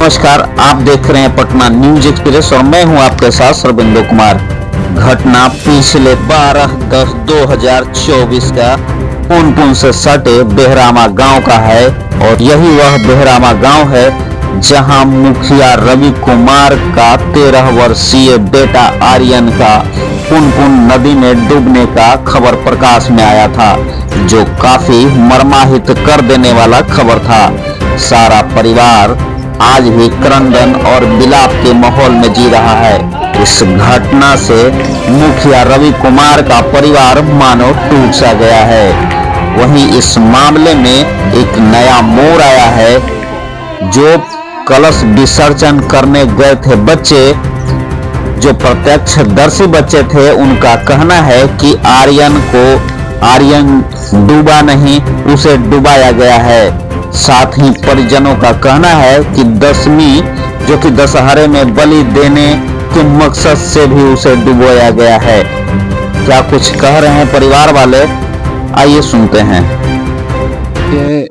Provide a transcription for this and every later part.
नमस्कार, आप देख रहे हैं पटना न्यूज एक्सप्रेस और मैं हूं आपके साथ सरबिंदु कुमार। घटना पिछले 12/10/2024 का पुनपुन से सटे बेहरामा गांव का है और यही वह बेहरामा गांव है जहां मुखिया रवि कुमार का 13 वर्षीय बेटा आर्यन का पुनपुन नदी में डूबने का खबर प्रकाश में आया था, जो काफी मर्माहित कर देने वाला खबर था। सारा परिवार आज भी क्रंदन और विलाप के माहौल में जी रहा है। इस घटना से मुखिया रवि कुमार का परिवार मानो टूट सा गया है। वहीं इस मामले में एक नया मोड़ आया है। जो कलश विसर्जन करने गए थे बच्चे, जो प्रत्यक्षदर्शी बच्चे थे, उनका कहना है कि आर्यन डूबा नहीं, उसे डुबाया गया है। साथ ही परिजनों का कहना है कि दशमी, जो कि दशहरे में बलि देने के मकसद से भी उसे डुबोया गया है। क्या कुछ कह रहे हैं परिवार वाले, आइए सुनते हैं। ये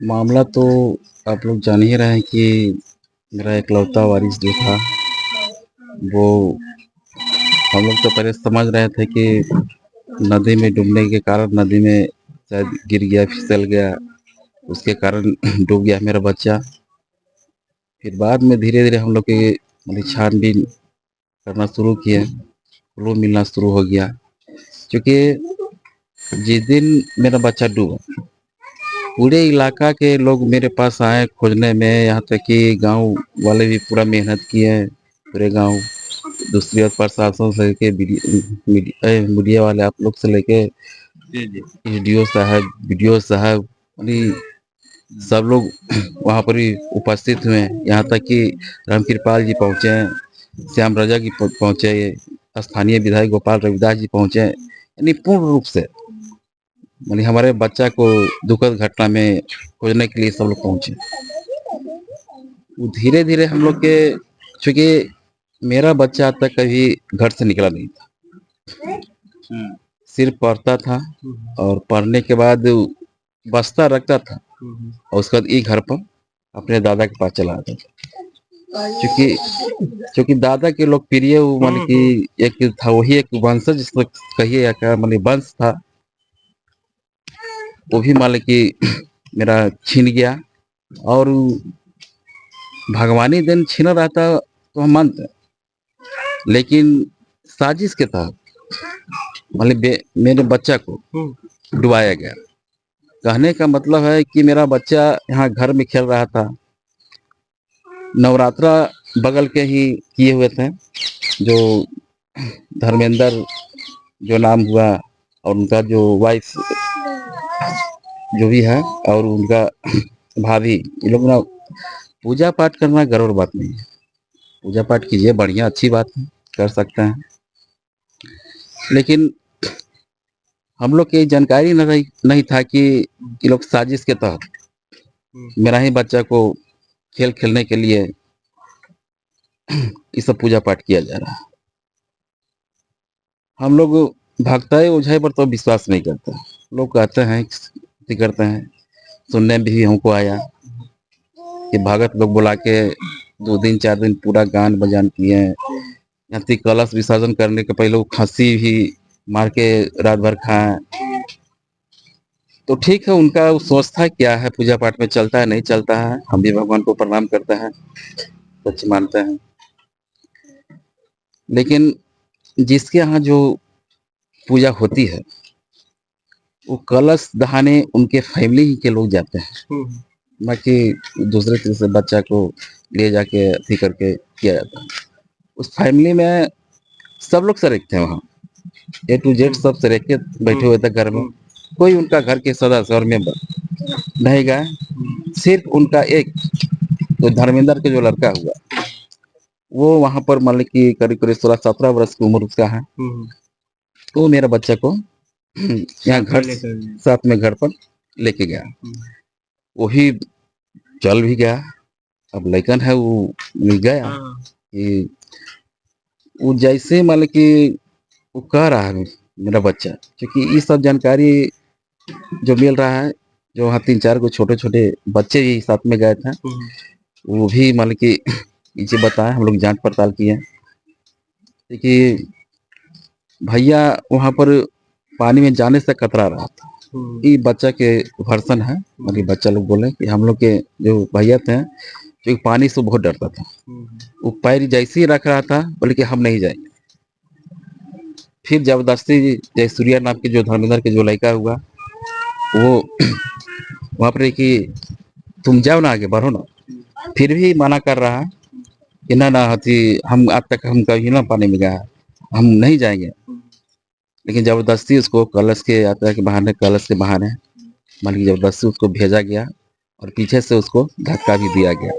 मामला तो आप लोग जान ही रहे हैं कि मेरा इकलौता वारिस जो था वो, हम लोग तो पहले समझ रहे थे कि नदी में डूबने के कारण नदी में शायद गिर गया, फिसल गया, उसके कारण डूब गया मेरा बच्चा। फिर बाद में धीरे धीरे हम लोग के छानबीन करना शुरू किए, क्लू मिलना शुरू हो गया। क्योंकि जिस दिन मेरा बच्चा डूबा, पूरे इलाका के लोग मेरे पास आए खोजने में, यहाँ तक कि गांव वाले भी पूरा मेहनत किए। पूरे गांव, दूसरी ओर प्रशासन से लेके मीडिया वाले आप लोग से लेके वीडियो साहब सब लोग वहाँ पर ही उपस्थित हुए। यहाँ तक कि रामकृपाल जी पहुँचे, श्याम राजा जी पहुँचे, स्थानीय विधायक गोपाल रविदास जी पहुँचे। यानी पूर्ण रूप से हमारे बच्चा को दुखद घटना में खोजने के लिए सब लोग पहुँचे। धीरे धीरे हम लोग के, चूँकि मेरा बच्चा अब तक कभी घर से निकला नहीं था, सिर्फ पढ़ता था और पढ़ने के बाद बस्ता रखता था और उसके बाद एक घर पर अपने दादा के पास चला आता था। क्योंकि दादा के लोकप्रिय मान कि एक था, वही एक वंशज जिसको कहिए या क्या मान वंश था, वो भी मान कि मेरा छीन गया। और भगवानी दिन छीना रहता तो हम मानते हैं, लेकिन साजिश के तहत मेरे बच्चा को डुबाया गया। कहने का मतलब है कि मेरा बच्चा यहाँ घर में खेल रहा था, नवरात्रा बगल के ही किए हुए थे, जो धर्मेंद्र जो नाम हुआ और उनका जो वाइफ जो भी है और उनका भाभी, ये लोग ना पूजा पाठ करना गौरव बात नहीं है। पूजा पाठ कीजिए, बढ़िया अच्छी बात है, कर सकते हैं, लेकिन हम लोग की जानकारी नहीं था कि ये लोग साजिश के तहत मेरा ही बच्चा को खेल खेलने के लिए ये सब पूजा पाठ किया जा रहा है। हम लोग भक्ताई ओझाई पर तो विश्वास नहीं करते। लोग कहते हैं, करते हैं, सुनने में भी हमको आया कि भगत लोग बुला के 2 दिन 4 दिन पूरा गान बजान किए। यहाँ तक कलश विसर्जन करने के पहले खस्सी भी मार के रात भर खाए। तो ठीक है, उनका सोचता क्या है, पूजा पाठ में चलता है नहीं चलता है, हम भी भगवान को प्रणाम करते हैं, सच मानते हैं। लेकिन जिसके यहाँ जो पूजा होती है, वो कलश दहाने उनके फैमिली ही के लोग जाते हैं, बाकी दूसरे तीसरे बच्चा को ले जाके अथी करके किया जाता है। उस फैमिली में सब लोग सरेकते हैं, वहाँ A to Z सब सरेके बैठे हुए थे घर में। कोई उनका घर के सदस्य और मेंबर नहीं गए। सिर्फ उनका एक तो धर्मेंद्र के जो लड़का हुआ, वो वहां पर मान ली कि करीब करीब 16-17 वर्ष की उम्र उसका है, तो मेरा बच्चा को यहाँ घर साथ में घर पर लेके गया। वही चल भी गया, अब लड़कन है वो मिल गया कि वो जैसे मान ली कि वो कह रहा है मेरा बच्चा, क्योंकि ये सब जानकारी जो मिल रहा है, जो वहाँ 3-4 को छोटे छोटे बच्चे भी साथ में गए थे, वो भी मतलब कि नीचे बताया, हम लोग जांच पड़ताल किए। देखिए भैया वहाँ पर पानी में जाने से कतरा रहा था। ये बच्चा के वर्सन है, मतलब बच्चा लोग बोले कि हम लोग के जो भैया थे जो पानी से बहुत डरता था। वो पैर जैसे ही रख रहा था बोले कि हम नहीं जाएंगे। फिर जबरदस्ती जयसूर्या नाम के जो धर्मेंद्र के जो लड़का हुआ वो वहाँ पर कि तुम जाओ ना, आगे बढ़ो ना। फिर भी मना कर रहा है कि ना ना हथी, हम आज तक हम कहीं ना पानी में गया, हम नहीं जाएंगे। लेकिन जबरदस्ती उसको कलश के यात्रा के बहाने मान लीजिए जबरदस्ती उसको भेजा गया और पीछे से उसको धक्का भी दिया गया,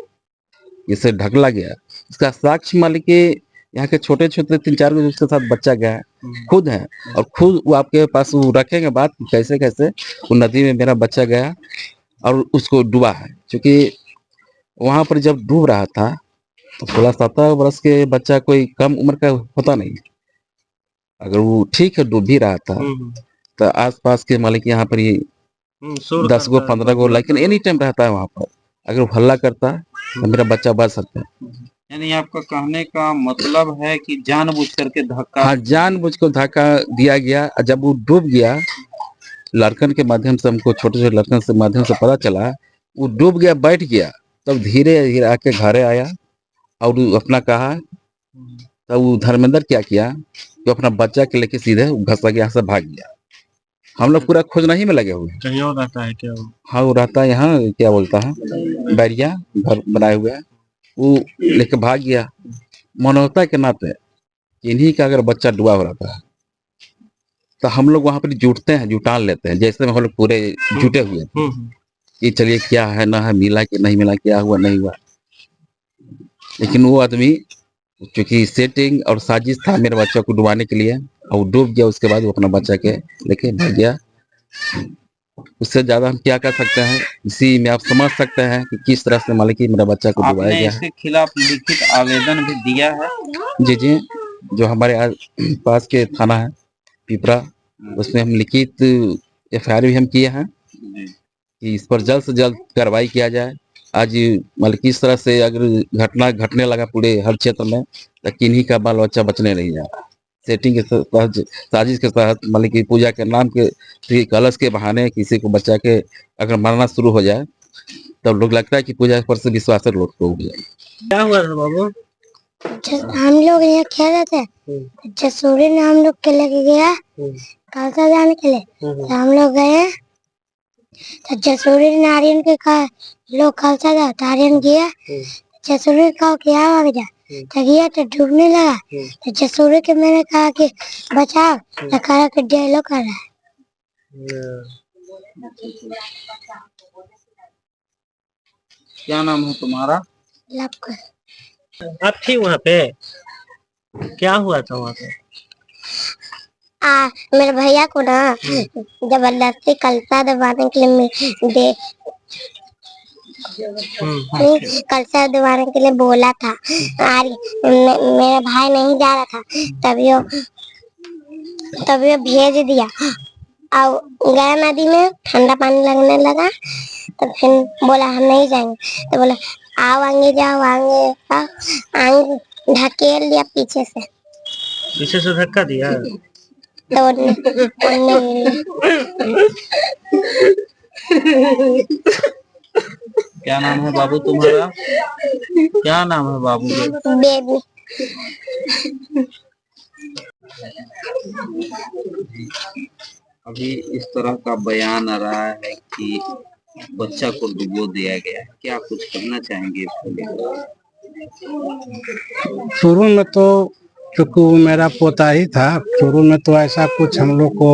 इससे ढकला गया। इसका साक्ष्य मान लीजिए यहाँ के छोटे छोटे 3-4 उसके साथ बच्चा गया है, खुद है, और खुद वो आपके पास वो रखेंगे बात कैसे कैसे वो नदी में मेरा बच्चा गया और उसको डूबा है। क्योंकि वहां पर जब डूब रहा था तो 16-17 वर्ष के बच्चा कोई कम उम्र का होता नहीं। अगर वो ठीक है डूब भी रहा था तो आसपास के मालिक यहाँ पर ये 10 गो 15 गो लेकिन एनी टाइम रहता है वहाँ पर। अगर वो हल्ला करता तो मेरा बच्चा बच सकता है। यानी आपका कहने का मतलब है कि जानबूझ करके धक्का, हाँ जानबूझ कर धक्का दिया गया। जब वो डूब गया, लड़कन के माध्यम से हमको छोटे छोटे लड़कन से माध्यम से पता चला वो डूब गया, बैठ गया। तब धीरे धीरे आके घरे आया और वो अपना कहा। तब वो धर्मेंद्र क्या किया तो अपना बच्चा के लेके सीधे घसा के यहाँ से भाग गया। हम लोग पूरा खोजना ही में लगे हुए हैं। कहीं और रहता है क्या वो? हाँ वो रहता है यहाँ, क्या बोलता है, बैरिया घर बनाए हुए है। वो लेके भाग गया। मानवता के नाते इन्हीं का अगर बच्चा डूबा हो रहता है तो हम लोग वहां पर जुटते हैं, जुटान लेते हैं। जैसे हम लोग पूरे जुटे हुए थे कि चलिए क्या है ना है, मिला कि नहीं मिला, क्या हुआ नहीं हुआ। लेकिन वो आदमी क्योंकि सेटिंग और साजिश था मेरे बच्चा को डुबाने के लिए और डूब गया। उसके बाद वो अपना बच्चा के लेके भाग गया। उससे ज्यादा हम क्या कर सकते हैं, इसी में आप समझ सकते हैं कि किस तरह से मालिक मेरा बच्चा को डुबाया आपने गया है। इसके खिलाफ लिखित आवेदन भी दिया है? जी जी, जो हमारे पास के थाना है पिपरा, उसमें हम लिखित FIR भी हम किए हैं कि इस पर जल्द से जल्द कार्रवाई किया जाए। आज मतलब किस तरह से अगर घटना घटने लगा पूरे हर क्षेत्र में तो किन्हीं का बाल बच्चा बचने नहीं जा रहा। सेटिंग के तहत, साजिश के तहत, मतलब की पूजा के नाम के कलश के बहाने किसी को बच्चा के अगर मारना शुरू हो जाए तब लोग लगता है कि पूजा पर से विश्वास लोग को उठ जाए। क्या हुआ था बाबू? हम लोग यहाँ खेल रहे थे, जसूरी ने हम लोग के लेके गया खालसा जाने के लिए। तो हम लोग गए तो जसूरी ने आर्यन के कहा लोग खालसा जाओ, तो आर्यन गया। जसूरी ने कहा कि आओ आगे जा, तो गया तो डूबने लगा। तो जसूरी के मैंने कहा कि बचाओ, तो कहा कि डेलो कर रहा है। क्या नाम है तुम्हारा? लपकर। आप थी वहाँ पे? क्या हुआ था वहाँ पे? मेरे भैया को ना जबरदस्ती कलसा दबाने के लिए कलसा दबाने के लिए बोला था। मेरा भाई नहीं जा रहा था, तभी वो भेज दिया और गया नदी में, ठंडा पानी लगने लगा। तो फिर बोला हम नहीं जाएंगे। तो बोला आओ आगे जाओ, आगे ढकेल दिया पीछे से। पीछे से धक्का दिया? तो क्या नाम है बाबू तुम्हारा? क्या नाम है बाबू? बेबी। अभी इस तरह का बयान आ रहा है कि बच्चा को डुबो दिया गया है, क्या कुछ कहना चाहेंगे इसको लेकर? शुरू में तो क्योंकि वो मेरा पोता ही था, शुरू में तो ऐसा कुछ हम लोग को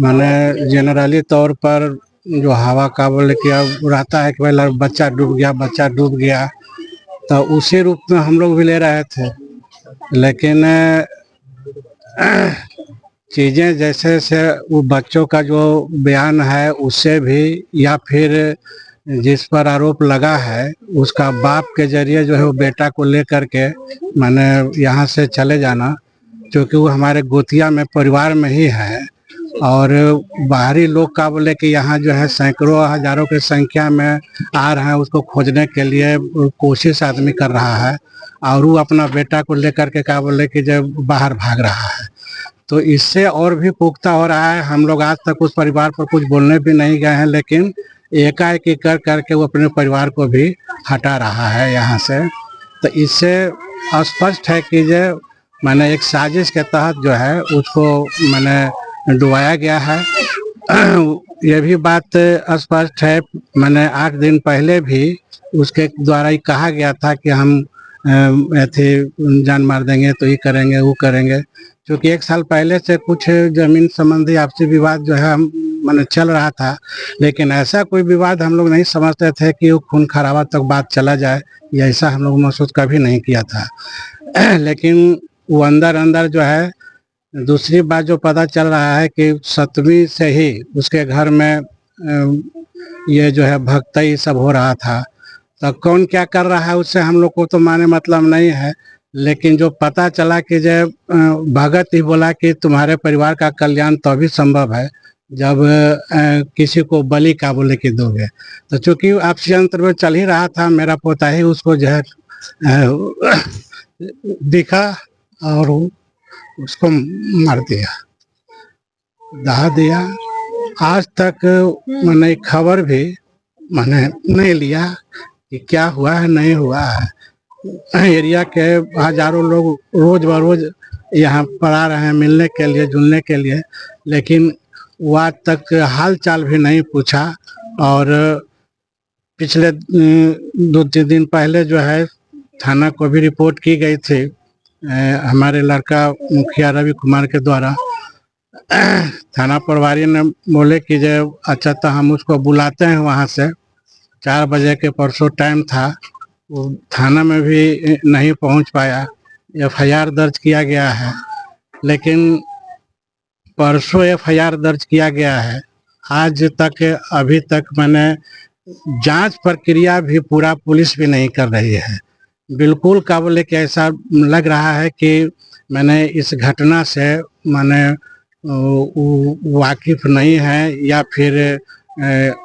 माने जनरली तौर पर जो हवा का बोले कि अब रहता है कि भाई बच्चा डूब गया, तो उसी रूप में हम लोग भी ले रहे थे। लेकिन चीज़ें जैसे से वो बच्चों का जो बयान है उससे भी, या फिर जिस पर आरोप लगा है उसका बाप के जरिए जो है वो बेटा को लेकर के माने यहाँ से चले जाना, क्योंकि वो हमारे गोतिया में परिवार में ही है, और बाहरी लोग का बोले कि यहाँ जो है सैकड़ों हजारों की संख्या में आ रहे हैं उसको खोजने के लिए कोशिश आदमी कर रहा है और वो अपना बेटा को लेकर के क्या बोले कि जब बाहर भाग रहा है तो इससे और भी पुख्ता हो रहा है। हम लोग आज तक उस परिवार पर कुछ बोलने भी नहीं गए हैं लेकिन एकाएक कर करके वो अपने परिवार को भी हटा रहा है यहाँ से। तो इससे स्पष्ट है कि जो मैंने एक साजिश के तहत जो है उसको मैंने डुबाया गया है। ये भी बात स्पष्ट है, मैंने 8 दिन पहले भी उसके द्वारा ही कहा गया था कि हम ऐसे जान मार देंगे तो ये करेंगे वो करेंगे, क्योंकि 1 साल पहले से कुछ जमीन संबंधी आपसी विवाद जो है मैंने चल रहा था। लेकिन ऐसा कोई विवाद हम लोग नहीं समझते थे कि वो खून खराबा तक बात चला जाए, या ऐसा हम लोग महसूस कभी नहीं किया था। लेकिन वो अंदर अंदर जो है दूसरी बात जो पता चल रहा है कि 7वीं से ही उसके घर में ये जो है भक्तई सब हो रहा था। तो कौन क्या कर रहा है उससे हम लोग को तो माने मतलब नहीं है, लेकिन जो पता चला कि जब भगत ही बोला कि तुम्हारे परिवार का कल्याण तभी संभव है जब किसी को बलि का बोले कि दोगे। तो चूंकि आपसी अंतर में चल ही रहा था, मेरा पोता ही उसको जो है दिखा और उसको मार दिया, दहा दिया। आज तक मैंने खबर भी मैंने नहीं लिया कि क्या हुआ है नहीं हुआ है। एरिया के हजारों लोग रोज बरोज यहाँ पर आ रहे हैं मिलने के लिए जुलने के लिए, लेकिन वो आज तक हाल चाल भी नहीं पूछा। और पिछले 2-3 दिन पहले जो है थाना को भी रिपोर्ट की गई थी हमारे लड़का मुखिया रवि कुमार के द्वारा। थाना प्रभारी ने बोले कि जब अच्छा तो हम उसको बुलाते हैं वहाँ से, 4 बजे के परसों टाइम था, वो थाना में भी नहीं पहुँच पाया। FIR दर्ज किया गया है, लेकिन परसों FIR दर्ज किया गया है, आज तक अभी तक मैंने जांच प्रक्रिया भी पूरा पुलिस भी नहीं कर रही है। बिल्कुल का बोले कि ऐसा लग रहा है कि मैंने इस घटना से मैंने वाकिफ नहीं है, या फिर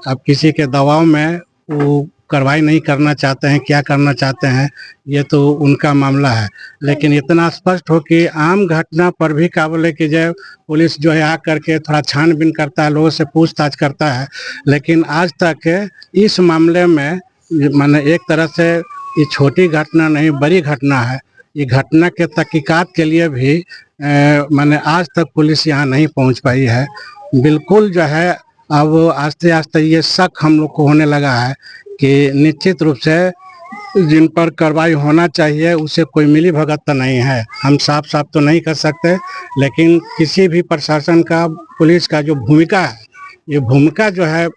अब किसी के दबाव में वो कार्रवाई नहीं करना चाहते हैं, क्या करना चाहते हैं ये तो उनका मामला है। लेकिन इतना स्पष्ट हो कि आम घटना पर भी क्या बोले कि जब पुलिस जो है आकर के थोड़ा छानबीन करता है, लोगों से पूछताछ करता है, लेकिन आज तक इस मामले में मैंने एक तरह से ये छोटी घटना नहीं बड़ी घटना है, ये घटना के तहकीकात के लिए भी मैंने आज तक पुलिस यहाँ नहीं पहुँच पाई है। बिल्कुल जो है अब आस्ते आस्ते ये शक हम लोग को होने लगा है कि निश्चित रूप से जिन पर कार्रवाई होना चाहिए उसे कोई मिली भगत तो नहीं है। हम साफ साफ तो नहीं कर सकते, लेकिन किसी भी प्रशासन का पुलिस का जो भूमिका है, ये भूमिका जो है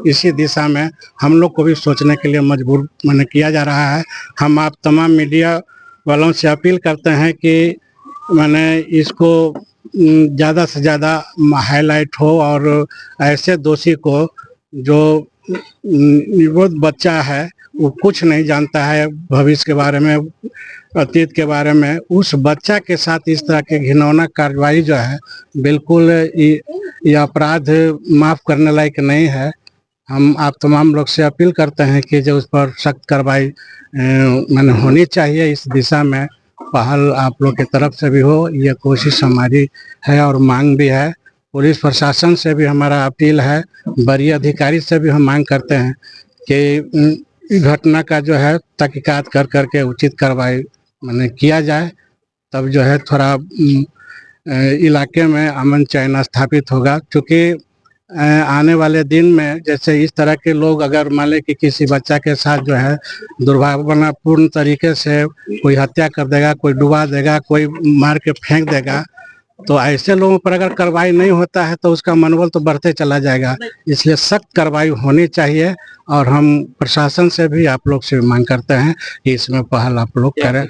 इसी दिशा में हम लोग को भी सोचने के लिए मजबूर मैंने किया जा रहा है। हम आप तमाम मीडिया वालों से अपील करते हैं कि मैंने इसको ज़्यादा से ज़्यादा हाईलाइट हो और ऐसे दोषी को जो निर्बोध बच्चा है, वो कुछ नहीं जानता है भविष्य के बारे में, अतीत के बारे में, उस बच्चा के साथ इस तरह के घिनौना कार्रवाई जो है बिल्कुल ये अपराध माफ करने लायक नहीं है। हम आप तमाम लोग से अपील करते हैं कि जो उस पर सख्त कार्रवाई मैंने होनी चाहिए। इस दिशा में पहल आप लोग की तरफ से भी हो, ये कोशिश हमारी है और मांग भी है। पुलिस प्रशासन से भी हमारा अपील है, वरीय अधिकारी से भी हम मांग करते हैं कि घटना का जो है तहकीकात कर करके उचित कार्रवाई मैंने किया जाए, तब जो है थोड़ा इलाके में अमन चैन स्थापित होगा। क्योंकि आने वाले दिन में जैसे इस तरह के लोग अगर मान लें कि किसी बच्चा के साथ जो है दुर्भावनापूर्ण तरीके से कोई हत्या कर देगा, कोई डुबा देगा, कोई मार के फेंक देगा, तो ऐसे लोगों पर अगर कार्रवाई नहीं होता है तो उसका मनोबल तो बढ़ते चला जाएगा। इसलिए सख्त कार्रवाई होनी चाहिए और हम प्रशासन से भी आप लोग से मांग करते हैं कि इसमें पहल आप लोग करें।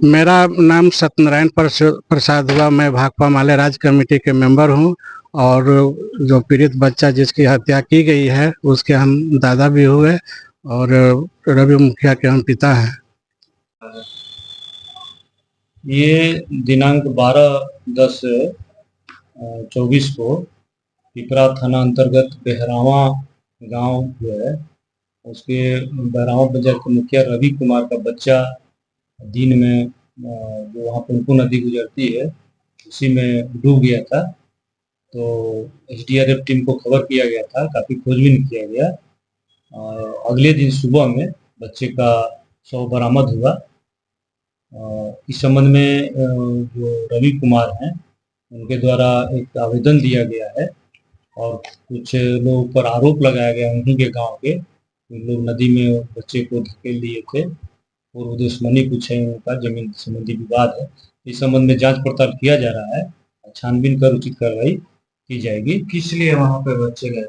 मेरा नाम सत्यनारायण प्रसाद हुआ, मैं भाकपा माले राज्य कमेटी के मेंबर हूं और जो पीड़ित बच्चा जिसकी हत्या की गई है उसके हम दादा भी हुए और रवि मुखिया के हम पिता हैं। ये दिनांक 12/10 24 को पिपरा थाना अंतर्गत बेहरावा गांव जो है उसके बेहरावा बाजार के मुखिया रवि कुमार का बच्चा दिन में जो वहाँ पुनपुन नदी गुजरती है उसी में डूब गया था। तो एसडीआरएफ टीम को खबर किया गया था, काफ़ी खोजबीन किया गया। अगले दिन सुबह में बच्चे का शव बरामद हुआ। इस संबंध में जो रवि कुमार हैं उनके द्वारा एक आवेदन दिया गया है और कुछ लोगों पर आरोप लगाया गया उन्हीं के गांव के लोग नदी में बच्चे को धकेल दिए थे और दुश्मनी कुछ है, उनका जमीन संबंधी विवाद है। इस संबंध में जांच पड़ताल किया जा रहा है, छानबीन कर उचित कार्रवाई की जाएगी। किस लिए वहाँ पे बच्चे गए?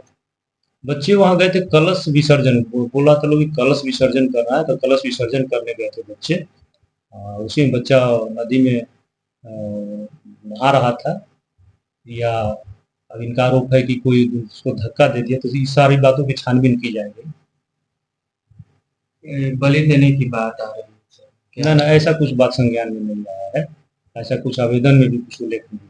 बच्चे वहाँ गए थे कलश विसर्जन, बोला था लोग कलश विसर्जन करना है, तो कलश विसर्जन करने गए थे बच्चे। उसी में बच्चा नदी में नहा रहा था या अब इनका आरोप है कि कोई उसको धक्का दे दिया, तो इस सारी बातों की छानबीन की जाएगी। बलि देने की बात आ रही है, ना ऐसा कुछ बात संज्ञान में नहीं आया है, ऐसा कुछ आवेदन में भी कुछ उल्लेख नहीं।